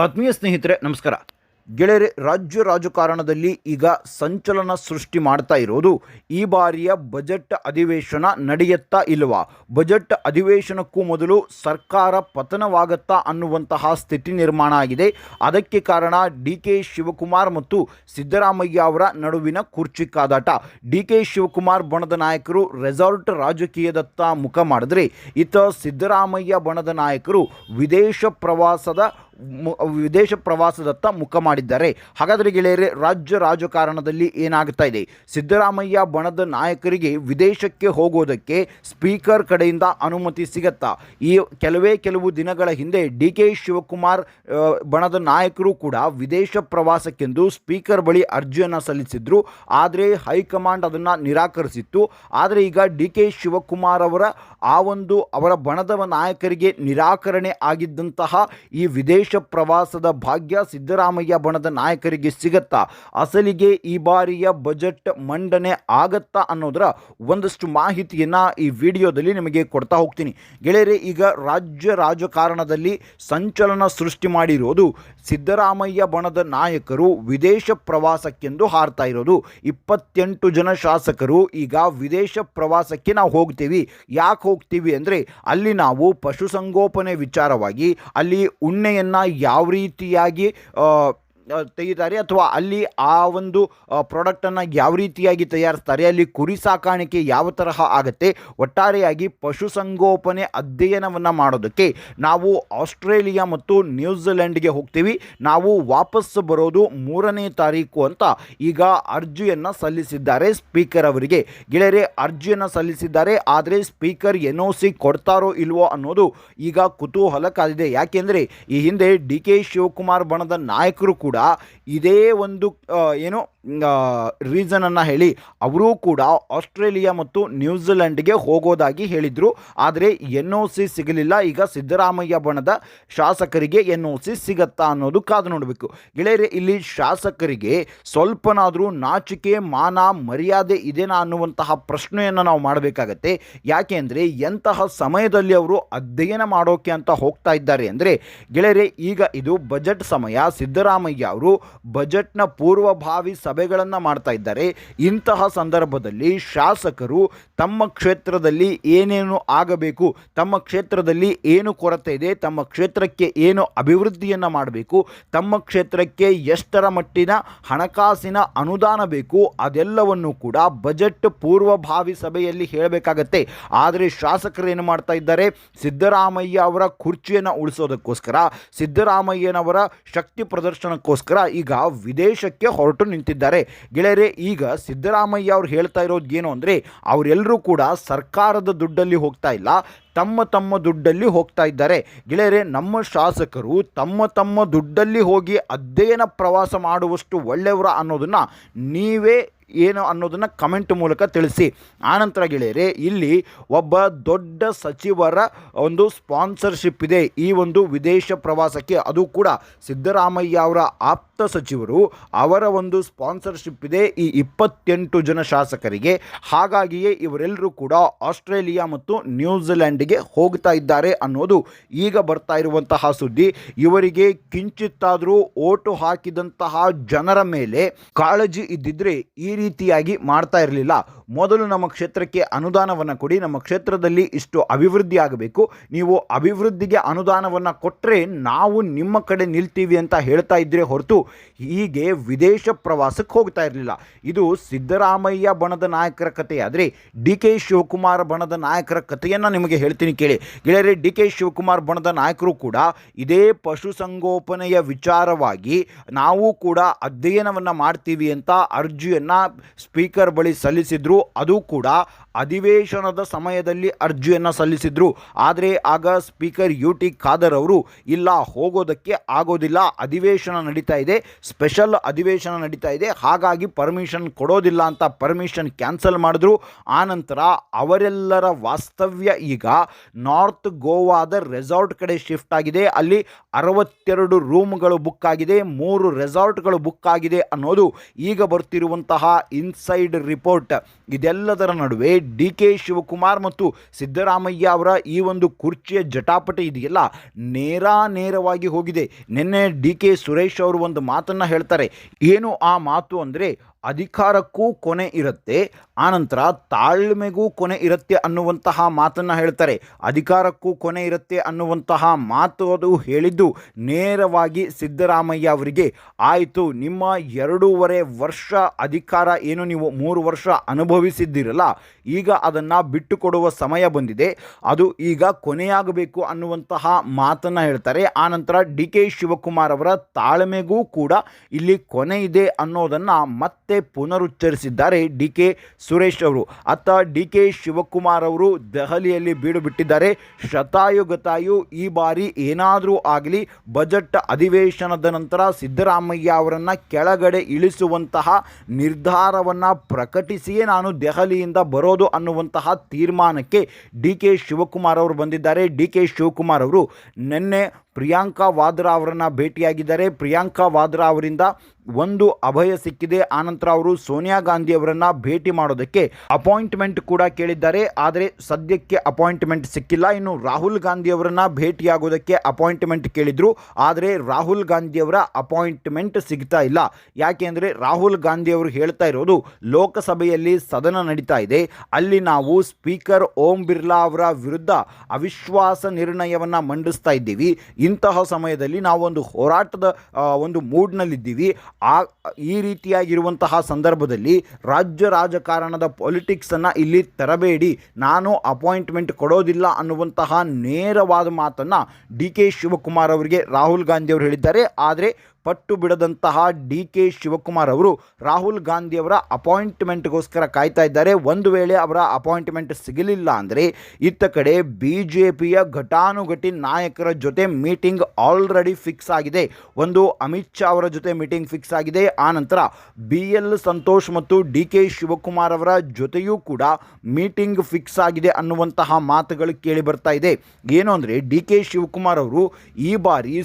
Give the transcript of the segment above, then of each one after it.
ಆತ್ಮೀಯ ಸ್ನೇಹಿತರೆ ನಮಸ್ಕಾರ. ಗೆಳೆಯರೆ, ರಾಜ್ಯ ರಾಜಕಾರಣದಲ್ಲಿ ಈಗ ಸಂಚಲನ ಸೃಷ್ಟಿ ಮಾಡ್ತಾ ಇರೋದು ಈ ಬಾರಿಯ ಬಜೆಟ್ ಅಧಿವೇಶನ ನಡೆಯುತ್ತಾ ಇಲ್ವಾ, ಬಜೆಟ್ ಅಧಿವೇಶನಕ್ಕೂ ಮೊದಲು ಸರ್ಕಾರ ಪತನವಾಗುತ್ತಾ ಅನ್ನುವಂತಹ ಸ್ಥಿತಿ ನಿರ್ಮಾಣ ಆಗಿದೆ. ಅದಕ್ಕೆ ಕಾರಣ ಡಿ ಕೆ ಶಿವಕುಮಾರ್ ಮತ್ತು ಸಿದ್ದರಾಮಯ್ಯ ಅವರ ನಡುವಿನ ಕುರ್ಚಿ ಕಾದಾಟ. ಡಿ ಕೆ ಶಿವಕುಮಾರ್ ಬಣದ ನಾಯಕರು ರೆಸಾರ್ಟ್ ರಾಜಕೀಯದತ್ತ ಮುಖ ಮಾಡಿದ್ರೆ, ಇತ್ತ ಸಿದ್ದರಾಮಯ್ಯ ಬಣದ ನಾಯಕರು ವಿದೇಶ ಪ್ರವಾಸದತ್ತ ಮುಖ ಮಾಡಿದ್ದಾರೆ. ಹಾಗಾದರೆ ಗೆಳೆಯರೆ, ರಾಜ್ಯ ರಾಜಕಾರಣದಲ್ಲಿ ಏನಾಗ್ತಾ ಇದೆ? ಸಿದ್ದರಾಮಯ್ಯ ಬಣದ ನಾಯಕರಿಗೆ ವಿದೇಶಕ್ಕೆ ಹೋಗೋದಕ್ಕೆ ಸ್ಪೀಕರ್ ಕಡೆಯಿಂದ ಅನುಮತಿ ಸಿಗತ್ತಾ? ಈ ಕೆಲವು ದಿನಗಳ ಹಿಂದೆ ಡಿ ಕೆ ಶಿವಕುಮಾರ್ ಬಣದ ನಾಯಕರು ಕೂಡ ವಿದೇಶ ಪ್ರವಾಸಕ್ಕೆಂದು ಸ್ಪೀಕರ್ ಬಳಿ ಅರ್ಜಿಯನ್ನು ಸಲ್ಲಿಸಿದ್ರು. ಆದರೆ ಹೈಕಮಾಂಡ್ ಅದನ್ನು ನಿರಾಕರಿಸಿತ್ತು. ಆದರೆ ಈಗ ಡಿ ಕೆ ಶಿವಕುಮಾರ್ ಅವರ ಬಣದ ನಾಯಕರಿಗೆ ನಿರಾಕರಣೆ ಆಗಿದ್ದಂತಹ ಈ ವಿದೇಶ ಪ್ರವಾಸದ ಭಾಗ್ಯ ಸಿದ್ದರಾಮಯ್ಯ ಬಣದ ನಾಯಕರಿಗೆ ಸಿಗತ್ತಾ? ಅಸಲಿಗೆ ಈ ಬಾರಿಯ ಬಜೆಟ್ ಮಂಡನೆ ಆಗತ್ತಾ ಅನ್ನೋದರ ಒಂದಷ್ಟು ಮಾಹಿತಿಯನ್ನು ಈ ವಿಡಿಯೋದಲ್ಲಿ ನಿಮಗೆ ಕೊಡ್ತಾ ಹೋಗ್ತೀನಿ. ಗೆಳೆಯರೆ, ಈಗ ರಾಜ್ಯ ರಾಜಕಾರಣದಲ್ಲಿ ಸಂಚಲನ ಸೃಷ್ಟಿ ಮಾಡಿರೋದು ಸಿದ್ದರಾಮಯ್ಯ ಬಣದ ನಾಯಕರು ವಿದೇಶ ಪ್ರವಾಸಕ್ಕೆಂದು ಹಾರ್ತಾ ಇರೋದು. 28 ಜನ ಶಾಸಕರು ಈಗ ವಿದೇಶ ಪ್ರವಾಸಕ್ಕೆ ನಾವು ಹೋಗ್ತೀವಿ. ಯಾಕೆ ಹೋಗ್ತೀವಿ ಅಂದರೆ, ಅಲ್ಲಿ ನಾವು ಪಶುಸಂಗೋಪನೆ ವಿಚಾರವಾಗಿ ಅಲ್ಲಿ ಉಣ್ಣೆಯನ್ನು ಯಾವ ರೀತಿಯಾಗಿ ತೆಗಿತಾರೆ ಅಥವಾ ಅಲ್ಲಿ ಆ ಒಂದು ಪ್ರಾಡಕ್ಟನ್ನು ಯಾವ ರೀತಿಯಾಗಿ ತಯಾರಿಸ್ತಾರೆ, ಅಲ್ಲಿ ಕುರಿ ಸಾಕಾಣಿಕೆ ಯಾವ ತರಹ ಆಗುತ್ತೆ, ಒಟ್ಟಾರೆಯಾಗಿ ಪಶುಸಂಗೋಪನೆ ಅಧ್ಯಯನವನ್ನು ಮಾಡೋದಕ್ಕೆ ನಾವು ಆಸ್ಟ್ರೇಲಿಯಾ ಮತ್ತು ನ್ಯೂಜಿಲೆಂಡ್ಗೆ ಹೋಗ್ತೀವಿ. ನಾವು ವಾಪಸ್ ಬರೋದು 3ನೇ ತಾರೀಕು ಅಂತ ಈಗ ಅರ್ಜಿಯನ್ನು ಸಲ್ಲಿಸಿದ್ದಾರೆ ಸ್ಪೀಕರ್ ಅವರಿಗೆ. ಗೆಳೆಯರೆ, ಅರ್ಜಿಯನ್ನು ಸಲ್ಲಿಸಿದ್ದಾರೆ. ಆದರೆ ಸ್ಪೀಕರ್ NOC ಕೊಡ್ತಾರೋ ಇಲ್ವೋ ಅನ್ನೋದು ಈಗ ಕುತೂಹಲ ಕಾದಿದೆ. ಯಾಕೆಂದರೆ ಈ ಹಿಂದೆ ಡಿ ಕೆ ಶಿವಕುಮಾರ್ ಬಣದ ನಾಯಕರು ಕೂಡ ಇದೇ ಒಂದು ರೀಸನನ್ನು ಹೇಳಿ ಅವರೂ ಕೂಡ ಆಸ್ಟ್ರೇಲಿಯಾ ಮತ್ತು ನ್ಯೂಜಿಲೆಂಡ್ಗೆ ಹೋಗೋದಾಗಿ ಹೇಳಿದರು. ಆದರೆ NOC ಸಿಗಲಿಲ್ಲ. ಈಗ ಸಿದ್ದರಾಮಯ್ಯ ಬಣದ ಶಾಸಕರಿಗೆ NOC ಸಿಗತ್ತಾ ಅನ್ನೋದು ಕಾದು ನೋಡಬೇಕು. ಗೆಳೆಯರೆ, ಇಲ್ಲಿ ಶಾಸಕರಿಗೆ ಸ್ವಲ್ಪನಾದರೂ ನಾಚಿಕೆ ಮಾನ ಮರ್ಯಾದೆ ಇದೆನಾ ಅನ್ನುವಂತಹ ಪ್ರಶ್ನೆಯನ್ನು ನಾವು ಮಾಡಬೇಕಾಗತ್ತೆ. ಯಾಕೆ ಅಂದರೆ, ಎಂತಹ ಸಮಯದಲ್ಲಿ ಅವರು ಅಧ್ಯಯನ ಮಾಡೋಕೆ ಅಂತ ಹೋಗ್ತಾ ಇದ್ದಾರೆ ಅಂದರೆ, ಗೆಳೆಯರೆ, ಈಗ ಇದು ಬಜೆಟ್ ಸಮಯ. ಸಿದ್ದರಾಮಯ್ಯ ಅವರು ಬಜೆಟ್ನ ಪೂರ್ವಭಾವಿ ಸಭೆಗಳನ್ನು ಮಾಡ್ತಾ ಇದ್ದಾರೆ. ಇಂತಹ ಸಂದರ್ಭದಲ್ಲಿ ಶಾಸಕರು ತಮ್ಮ ಕ್ಷೇತ್ರದಲ್ಲಿ ಏನೇನು ಆಗಬೇಕು, ತಮ್ಮ ಕ್ಷೇತ್ರದಲ್ಲಿ ಏನು ಕೊರತೆ ಇದೆ, ತಮ್ಮ ಕ್ಷೇತ್ರಕ್ಕೆ ಏನು ಅಭಿವೃದ್ಧಿಯನ್ನು ಮಾಡಬೇಕು, ತಮ್ಮ ಕ್ಷೇತ್ರಕ್ಕೆ ಎಷ್ಟರ ಮಟ್ಟಿನ ಹಣಕಾಸಿನ ಅನುದಾನ ಬೇಕು, ಅದೆಲ್ಲವನ್ನು ಕೂಡ ಬಜೆಟ್ ಪೂರ್ವಭಾವಿ ಸಭೆಯಲ್ಲಿ ಹೇಳಬೇಕಾಗತ್ತೆ. ಆದರೆ ಶಾಸಕರು ಏನು ಮಾಡ್ತಾ ಇದ್ದಾರೆ? ಸಿದ್ದರಾಮಯ್ಯ ಅವರ ಕುರ್ಚಿಯನ್ನು ಉಳಿಸೋದಕ್ಕೋಸ್ಕರ, ಸಿದ್ದರಾಮಯ್ಯನವರ ಶಕ್ತಿ ಪ್ರದರ್ಶನಕ್ಕೋಸ್ಕರ ಈಗ ವಿದೇಶಕ್ಕೆ ಹೊರಟು ನಿಂತಿದ್ದಾರೆ. ಗೆಳೆಯರೆ, ಈಗ ಸಿದ್ದರಾಮಯ್ಯ ಅವರು ಹೇಳ್ತಾ ಇರೋದು ಏನು ಅಂದರೆ, ಅವರೆಲ್ಲರೂ ಕೂಡ ಸರ್ಕಾರದ ದುಡ್ಡಲ್ಲಿ ಹೋಗ್ತಾ ಇಲ್ಲ, ತಮ್ಮ ದುಡ್ಡಲ್ಲಿ ಹೋಗ್ತಾ ಇದ್ದಾರೆ. ಗೆಳೆಯರೆ, ನಮ್ಮ ಶಾಸಕರು ತಮ್ಮ ದುಡ್ಡಲ್ಲಿ ಹೋಗಿ ಅಧ್ಯಯನ ಪ್ರವಾಸ ಮಾಡುವಷ್ಟು ಒಳ್ಳೆಯವರ ಅನ್ನೋದನ್ನು ನೀವೇ ಏನು ಅನ್ನೋದನ್ನು ಕಮೆಂಟ್ ಮೂಲಕ ತಿಳಿಸಿ. ಆನಂತರ ಗೆಳೆಯರೆ, ಇಲ್ಲಿ ಒಬ್ಬ ದೊಡ್ಡ ಸಚಿವರ ಒಂದು ಸ್ಪಾನ್ಸರ್ಶಿಪ್ ಇದೆ ಈ ಒಂದು ವಿದೇಶ ಪ್ರವಾಸಕ್ಕೆ. ಅದು ಕೂಡ ಸಿದ್ದರಾಮಯ್ಯ ಅವರ ಆಪ್ತ ಸಚಿವರು, ಅವರ ಒಂದು ಸ್ಪಾನ್ಸರ್ಶಿಪ್ ಇದೆ ಈ 28 ಜನ ಶಾಸಕರಿಗೆ. ಹಾಗಾಗಿಯೇ ಇವರೆಲ್ಲರೂ ಕೂಡ ಆಸ್ಟ್ರೇಲಿಯಾ ಮತ್ತು ನ್ಯೂಜಿಲೆಂಡ್ಗೆ ಹೋಗ್ತಾ ಇದ್ದಾರೆ ಅನ್ನೋದು ಈಗ ಬರ್ತಾ ಇರುವಂತಹ ಸುದ್ದಿ. ಇವರಿಗೆ ಕಿಂಚಿತ್ತಾದರೂ ಓಟು ಹಾಕಿದಂತಹ ಜನರ ಮೇಲೆ ಕಾಳಜಿ ಇದ್ದಿದ್ರೆ ಈ ರೀತಿಯಾಗಿ ಮಾಡ್ತಾ ಇರಲಿಲ್ಲ. ಮೊದಲು ನಮ್ಮ ಕ್ಷೇತ್ರಕ್ಕೆ ಅನುದಾನವನ್ನು ಕೊಡಿ, ನಮ್ಮ ಕ್ಷೇತ್ರದಲ್ಲಿ ಇಷ್ಟು ಅಭಿವೃದ್ಧಿ ಆಗಬೇಕು, ನೀವು ಅಭಿವೃದ್ಧಿಗೆ ಅನುದಾನವನ್ನು ಕೊಟ್ಟರೆ ನಾವು ನಿಮ್ಮ ಕಡೆ ನಿಲ್ತೀವಿ ಅಂತ ಹೇಳ್ತಾ ಇದ್ದರೆ ಹೊರತು ಹೀಗೆ ವಿದೇಶ ಪ್ರವಾಸಕ್ಕೆ ಹೋಗ್ತಾ ಇರಲಿಲ್ಲ. ಇದು ಸಿದ್ದರಾಮಯ್ಯ ಬಣದ ನಾಯಕರ ಕಥೆ. ಆದರೆ ಡಿ ಕೆ ಶಿವಕುಮಾರ್ ಬಣದ ನಾಯಕರ ಕಥೆಯನ್ನು ನಿಮಗೆ ಹೇಳ್ತೀನಿ ಕೇಳಿ. ಗೆಳೆಯರೆ, ಡಿ ಕೆ ಶಿವಕುಮಾರ್ ಬಣದ ನಾಯಕರು ಕೂಡ ಇದೇ ಪಶುಸಂಗೋಪನೆಯ ವಿಚಾರವಾಗಿ ನಾವು ಕೂಡ ಅಧ್ಯಯನವನ್ನು ಮಾಡ್ತೀವಿ ಅಂತ ಅರ್ಜಿಯನ್ನು ಸ್ಪೀಕರ್ ಬಳಿ ಸಲ್ಲಿಸಿದ್ರು. ಅದು ಕೂಡ ಅಧಿವೇಶನದ ಸಮಯದಲ್ಲಿ ಅರ್ಜಿಯನ್ನು ಸಲ್ಲಿಸಿದ್ರು. ಆದರೆ ಆಗ ಸ್ಪೀಕರ್ UT ಖಾದರ್ ಅವರು, ಇಲ್ಲ, ಹೋಗೋದಕ್ಕೆ ಆಗೋದಿಲ್ಲ, ಅಧಿವೇಶನ ನಡೀತಾ ಇದೆ, ಸ್ಪೆಷಲ್ ಅಧಿವೇಶನ ನಡೀತಾ ಇದೆ, ಹಾಗಾಗಿ ಪರ್ಮಿಷನ್ ಕೊಡೋದಿಲ್ಲ ಅಂತ ಪರ್ಮಿಷನ್ ಕ್ಯಾನ್ಸಲ್ ಮಾಡಿದ್ರು. ಆನಂತರ ಅವರೆಲ್ಲರ ವಾಸ್ತವ್ಯ ಈಗ ನಾರ್ತ್ ಗೋವಾದ ರೆಸಾರ್ಟ್ ಕಡೆ ಶಿಫ್ಟ್ ಆಗಿದೆ. ಅಲ್ಲಿ 62 ರೂಮ್ಗಳು ಬುಕ್ ಆಗಿದೆ, 3 ರೆಸಾರ್ಟ್ಗಳು ಬುಕ್ ಆಗಿದೆ ಅನ್ನೋದು ಈಗ ಬರ್ತಿರುವಂತಹ ಇನ್ಸೈಡ್ ರಿಪೋರ್ಟ್. ಇದೆಲ್ಲದರ ನಡುವೆ ಡಿ ಕೆ ಶಿವಕುಮಾರ್ ಮತ್ತು ಸಿದ್ದರಾಮಯ್ಯ ಅವರ ಈ ಒಂದು ಕುರ್ಚಿಯ ಜಟಾಪಟಿ ಇದೆಯಲ್ಲ ನೇರವಾಗಿ ಹೋಗಿದೆ. ನಿನ್ನೆ ಡಿ ಕೆ ಸುರೇಶ್ ಅವರು ಒಂದು ಮಾತನ್ನು ಹೇಳ್ತಾರೆ. ಏನು ಆ ಮಾತು ಅಂದರೆ, ಅಧಿಕಾರಕ್ಕೂ ಕೊನೆ ಇರುತ್ತೆ, ಆನಂತರ ತಾಳ್ಮೆಗೂ ಕೊನೆ ಇರುತ್ತೆ ಅನ್ನುವಂತಹ ಮಾತನ್ನು ಹೇಳ್ತಾರೆ. ಅಧಿಕಾರಕ್ಕೂ ಕೊನೆ ಇರುತ್ತೆ ಅನ್ನುವಂತಹ ಮಾತು ಅದು ಹೇಳಿದ್ದು ನೇರವಾಗಿ ಸಿದ್ದರಾಮಯ್ಯ ಅವರಿಗೆ. ಆಯಿತು, ನಿಮ್ಮ 2.5 ವರ್ಷ ಅಧಿಕಾರ ಏನು ನೀವು 3 ವರ್ಷ ಅನುಭವಿಸಿದ್ದೀರಲ್ಲ, ಈಗ ಅದನ್ನು ಬಿಟ್ಟುಕೊಡುವ ಸಮಯ ಬಂದಿದೆ, ಅದು ಈಗ ಕೊನೆಯಾಗಬೇಕು ಅನ್ನುವಂತಹ ಮಾತನ್ನು ಹೇಳ್ತಾರೆ. ಆನಂತರ ಡಿ ಕೆ ಶಿವಕುಮಾರ್ ಅವರ ತಾಳ್ಮೆಗೂ ಕೂಡ ಇಲ್ಲಿ ಕೊನೆ ಇದೆ ಅನ್ನೋದನ್ನು ಮತ್ತೆ ಪುನರುಚ್ಚರಿಸಿದ್ದಾರೆ ಡಿ ಕೆ ಸುರೇಶ್ ಅವರು. ಅತ್ತ ಡಿ ಕೆ ಶಿವಕುಮಾರ್ ಅವರು ದೆಹಲಿಯಲ್ಲಿ ಬೀಡು ಬಿಟ್ಟಿದ್ದಾರೆ. ಶತಾಯುಗತಾಯು ಈ ಬಾರಿ ಏನಾದರೂ ಆಗಲಿ ಬಜೆಟ್ ಅಧಿವೇಶನದ ನಂತರ ಸಿದ್ದರಾಮಯ್ಯ ಅವರನ್ನು ಕೆಳಗಡೆ ಇಳಿಸುವಂತಹ ನಿರ್ಧಾರವನ್ನು ಪ್ರಕಟಿಸಿಯೇ ನಾನು ದೆಹಲಿಯಿಂದ ಬರೋದು ಅನ್ನುವಂತಹ ತೀರ್ಮಾನಕ್ಕೆ ಡಿ ಕೆ ಶಿವಕುಮಾರ್ ಅವರು ಬಂದಿದ್ದಾರೆ. ಡಿ ಕೆ ಶಿವಕುಮಾರ್ ಅವರು ನಿನ್ನೆ ಪ್ರಿಯಾಂಕಾ ವಾದ್ರಾ ಅವರನ್ನು ಭೇಟಿಯಾಗಿದ್ದಾರೆ. ಪ್ರಿಯಾಂಕಾ ವಾದ್ರಾ ಅವರಿಂದ ಒಂದು ಅಭಯ ಸಿಕ್ಕಿದೆ. ಆನಂತರ ಅವರು ಸೋನಿಯಾ ಗಾಂಧಿ ಅವರನ್ನು ಭೇಟಿ ಮಾಡೋದಕ್ಕೆ ಅಪಾಯಿಂಟ್ಮೆಂಟ್ ಕೂಡ ಕೇಳಿದ್ದಾರೆ. ಆದರೆ ಸದ್ಯಕ್ಕೆ ಅಪಾಯಿಂಟ್ಮೆಂಟ್ ಸಿಕ್ಕಿಲ್ಲ. ಇನ್ನು ರಾಹುಲ್ ಗಾಂಧಿ ಅವರನ್ನು ಭೇಟಿಯಾಗೋದಕ್ಕೆ ಅಪಾಯಿಂಟ್ಮೆಂಟ್ ಕೇಳಿದ್ರು, ಆದರೆ ರಾಹುಲ್ ಗಾಂಧಿ ಅವರ ಅಪಾಯಿಂಟ್ಮೆಂಟ್ ಸಿಗ್ತಾ ಇಲ್ಲ. ಯಾಕೆ ಅಂದರೆ ರಾಹುಲ್ ಗಾಂಧಿ ಅವರು ಹೇಳ್ತಾ ಇರೋದು, ಲೋಕಸಭೆಯಲ್ಲಿ ಸದನ ನಡೀತಾ ಇದೆ, ಅಲ್ಲಿ ನಾವು ಸ್ಪೀಕರ್ ಓಂ ಬಿರ್ಲಾ ಅವರ ವಿರುದ್ಧ ಅವಿಶ್ವಾಸ ನಿರ್ಣಯವನ್ನು ಮಂಡಿಸ್ತಾ ಇದ್ದೀವಿ. ಇಂತಹ ಸಮಯದಲ್ಲಿ ನಾವು ಒಂದು ಹೋರಾಟದ ಒಂದು ಮೂಡ್ನಲ್ಲಿದ್ದೀವಿ. ಈ ರೀತಿಯಾಗಿರುವಂತಹ ಸಂದರ್ಭದಲ್ಲಿ ರಾಜ್ಯ ರಾಜಕಾರಣದ ಪೊಲಿಟಿಕ್ಸನ್ನು ಇಲ್ಲಿ ತರಬೇಡಿ, ನಾನು ಅಪಾಯಿಂಟ್ಮೆಂಟ್ ಕೊಡೋದಿಲ್ಲ ಅನ್ನುವಂತಹ ನೇರವಾದ ಮಾತನ್ನು ಡಿ ಕೆ ಶಿವಕುಮಾರ್ ಅವರಿಗೆ ರಾಹುಲ್ ಗಾಂಧಿ ಅವರು ಹೇಳಿದ್ದಾರೆ. ಆದರೆ ಪಟ್ಟು ಬಿಡದಂತಹ ಡಿ ಕೆ ಶಿವಕುಮಾರ್ ಅವರು ರಾಹುಲ್ ಗಾಂಧಿ ಅವರ ಅಪಾಯಿಂಟ್ಮೆಂಟ್ಗೋಸ್ಕರ ಕಾಯ್ತಾ ಇದ್ದಾರೆ. ಒಂದು ವೇಳೆ ಅವರ ಅಪಾಯಿಂಟ್ಮೆಂಟ್ ಸಿಗಲಿಲ್ಲ ಅಂದರೆ ಇತ್ತ ಕಡೆ BJPಯ ಘಟಾನುಘಟಿ ನಾಯಕರ ಜೊತೆ ಮೀಟಿಂಗ್ ಆಲ್ರೆಡಿ ಫಿಕ್ಸ್ ಆಗಿದೆ. ಒಂದು ಅಮಿತ್ ಶಾ ಅವರ ಜೊತೆ ಮೀಟಿಂಗ್ ಫಿಕ್ಸ್ ಆಗಿದೆ. ಆನಂತರ BL ಸಂತೋಷ್ ಮತ್ತು ಡಿ ಕೆ ಶಿವಕುಮಾರ್ ಅವರ ಜೊತೆಯೂ ಕೂಡ ಮೀಟಿಂಗ್ ಫಿಕ್ಸ್ ಆಗಿದೆ ಅನ್ನುವಂತಹ ಮಾತುಗಳು ಕೇಳಿ ಬರ್ತಾ ಇದೆ. ಏನು ಅಂದರೆ ಡಿ ಕೆ ಶಿವಕುಮಾರ್ ಅವರು ಈ ಬಾರಿ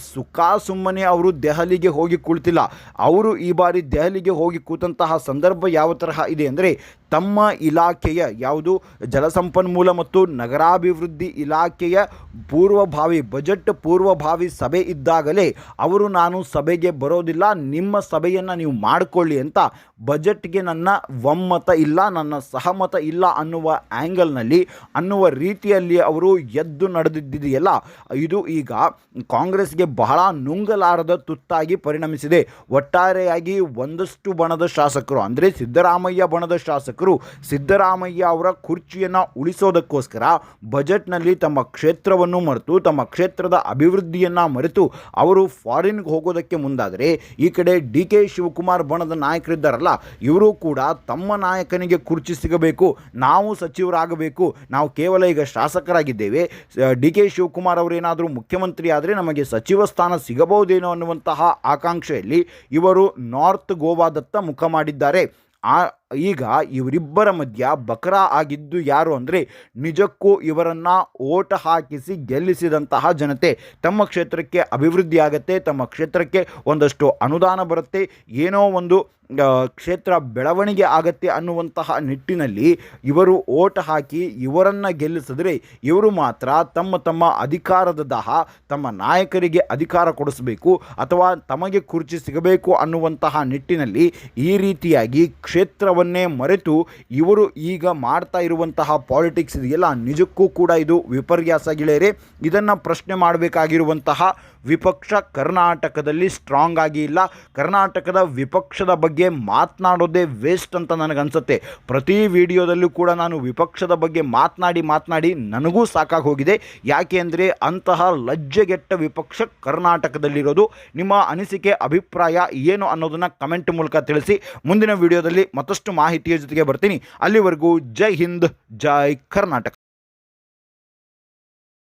ಸುಮ್ಮನೆ ಅವರು ದೆಹಲಿಗೆ ಹೋಗಿ ಕುಳಿತಿಲ್ಲ. ಅವರು ಈ ಬಾರಿ ದೆಹಲಿಗೆ ಹೋಗಿ ಕೂತಂತಹ ಸಂದರ್ಭ ಯಾವ ತರಹ ಇದೆ ಅಂದರೆ, ತಮ್ಮ ಇಲಾಖೆಯ ಯಾವುದು ಜಲಸಂಪನ್ಮೂಲ ಮತ್ತು ನಗರಾಭಿವೃದ್ಧಿ ಇಲಾಖೆಯ ಪೂರ್ವಭಾವಿ ಬಜೆಟ್ ಪೂರ್ವಭಾವಿ ಸಭೆ ಇದ್ದಾಗಲೇ ಅವರು ನಾನು ಸಭೆಗೆ ಬರೋದಿಲ್ಲ, ನಿಮ್ಮ ಸಭೆಯನ್ನು ನೀವು ಮಾಡಿಕೊಳ್ಳಿ ಅಂತ ಬಜೆಟ್ಗೆ ನನ್ನ ಒಮ್ಮತ ಇಲ್ಲ, ನನ್ನ ಸಹಮತ ಇಲ್ಲ ಅನ್ನುವ ಆ್ಯಂಗಲ್ನಲ್ಲಿ ಅನ್ನುವ ರೀತಿಯಲ್ಲಿ ಅವರು ಎದ್ದು ನಡೆದಿದೆಯಲ್ಲ, ಇದು ಈಗ ಕಾಂಗ್ರೆಸ್ಗೆ ಬಹಳ ನುಂಗಲಾರದ ತುತ್ತಾಗಿ ಪರಿಣಮಿಸಿದೆ. ಒಟ್ಟಾರೆಯಾಗಿ ಒಂದಷ್ಟು ಬಣದ ಶಾಸಕರು ಅಂದರೆ ಸಿದ್ದರಾಮಯ್ಯ ಬಣದ ಶಾಸಕರು ಸಿದ್ದರಾಮಯ್ಯ ಅವರ ಕುರ್ಚಿಯನ್ನು ಉಳಿಸೋದಕ್ಕೋಸ್ಕರ ಬಜೆಟ್ನಲ್ಲಿ ತಮ್ಮ ಕ್ಷೇತ್ರವನ್ನು ಮರೆತು ತಮ್ಮ ಕ್ಷೇತ್ರದ ಅಭಿವೃದ್ಧಿಯನ್ನು ಮರೆತು ಅವರು ಫಾರಿನ್ಗೆ ಹೋಗೋದಕ್ಕೆ ಮುಂದಾದರೆ, ಈ ಕಡೆ ಡಿ ಕೆ ಶಿವಕುಮಾರ್ ಬಣದ ನಾಯಕರಿದ್ದಾರಲ್ಲ, ಇವರು ಕೂಡ ತಮ್ಮ ನಾಯಕನಿಗೆ ಕುರ್ಚಿ ಸಿಗಬೇಕು, ನಾವು ಸಚಿವರಾಗಬೇಕು, ನಾವು ಕೇವಲ ಈಗ ಶಾಸಕರಾಗಿದ್ದೇವೆ, ಡಿ ಕೆ ಶಿವಕುಮಾರ್ ಅವರೇನಾದರೂ ಮುಖ್ಯಮಂತ್ರಿ ಆದರೆ ನಮಗೆ ಸಚಿವ ಸ್ಥಾನ ಸಿಗಬಹುದೇನೋ ಅನ್ನುವಂತಹ ಆಕಾಂಕ್ಷೆಯಲ್ಲಿ ಇವರು ನಾರ್ತ್ ಗೋವಾದತ್ತ ಮುಖ ಮಾಡಿದ್ದಾರೆ. ಈಗ ಇವರಿಬ್ಬರ ಮಧ್ಯ ಬಕರಾ ಆಗಿದ್ದು ಯಾರು ಅಂದರೆ, ನಿಜಕ್ಕೂ ಇವರನ್ನು ಓಟ್ ಹಾಕಿಸಿ ಗೆಲ್ಲಿಸಿದಂತಹ ಜನತೆ. ತಮ್ಮ ಕ್ಷೇತ್ರಕ್ಕೆ ಅಭಿವೃದ್ಧಿ ಆಗುತ್ತೆ, ತಮ್ಮ ಕ್ಷೇತ್ರಕ್ಕೆ ಒಂದಷ್ಟು ಅನುದಾನ ಬರುತ್ತೆ, ಏನೋ ಒಂದು ಕ್ಷೇತ್ರ ಬೆಳವಣಿಗೆ ಆಗತ್ತೆ ಅನ್ನುವಂತಹ ನಿಟ್ಟಿನಲ್ಲಿ ಇವರು ಓಟ್ ಹಾಕಿ ಇವರನ್ನು ಗೆಲ್ಲಿಸಿದ್ರೆ, ಇವರು ಮಾತ್ರ ತಮ್ಮ ಅಧಿಕಾರದ ದಾಹ, ತಮ್ಮ ನಾಯಕರಿಗೆ ಅಧಿಕಾರ ಕೊಡಿಸಬೇಕು ಅಥವಾ ತಮಗೆ ಕುರ್ಚಿ ಸಿಗಬೇಕು ಅನ್ನುವಂತಹ ನಿಟ್ಟಿನಲ್ಲಿ ಈ ರೀತಿಯಾಗಿ ಕ್ಷೇತ್ರವನ್ನೇ ಮರೆತು ಇವರು ಈಗ ಮಾಡ್ತಾ ಇರುವಂತಹ ಪಾಲಿಟಿಕ್ಸ್ ಇದೆಯಲ್ಲ, ನಿಜಕ್ಕೂ ಕೂಡ ಇದು ವಿಪರ್ಯಾಸ ಗೆಳೆಯರೆ. ಇದನ್ನು ಪ್ರಶ್ನೆ ಮಾಡಬೇಕಾಗಿರುವಂತಹ ವಿಪಕ್ಷ ಕರ್ನಾಟಕದಲ್ಲಿ ಸ್ಟ್ರಾಂಗ್ ಆಗಿ ಇಲ್ಲ. ಕರ್ನಾಟಕದ ವಿಪಕ್ಷದ ಬಗ್ಗೆ ಮಾತನಾಡೋದೇ ವೇಸ್ಟ್ ಅಂತ ನನಗನ್ಸುತ್ತೆ. ಪ್ರತಿ ವಿಡಿಯೋದಲ್ಲೂ ಕೂಡ ನಾನು ವಿಪಕ್ಷದ ಬಗ್ಗೆ ಮಾತನಾಡಿ ನನಗೂ ಸಾಕಾಗಿ ಹೋಗಿದೆ. ಯಾಕೆ ಅಂದರೆ ಅಂತಹ ಲಜ್ಜೆಗೆಟ್ಟ ವಿಪಕ್ಷ ಕರ್ನಾಟಕದಲ್ಲಿರೋದು. ನಿಮ್ಮ ಅನಿಸಿಕೆ ಅಭಿಪ್ರಾಯ ಏನು ಅನ್ನೋದನ್ನು ಕಮೆಂಟ್ ಮೂಲಕ ತಿಳಿಸಿ. ಮುಂದಿನ ವಿಡಿಯೋದಲ್ಲಿ ಮತ್ತಷ್ಟು ಮಾಹಿತಿಯ ಜೊತೆಗೆ ಬರ್ತೀನಿ. ಅಲ್ಲಿವರೆಗೂ ಜೈ ಹಿಂದ್, ಜೈ ಕರ್ನಾಟಕ.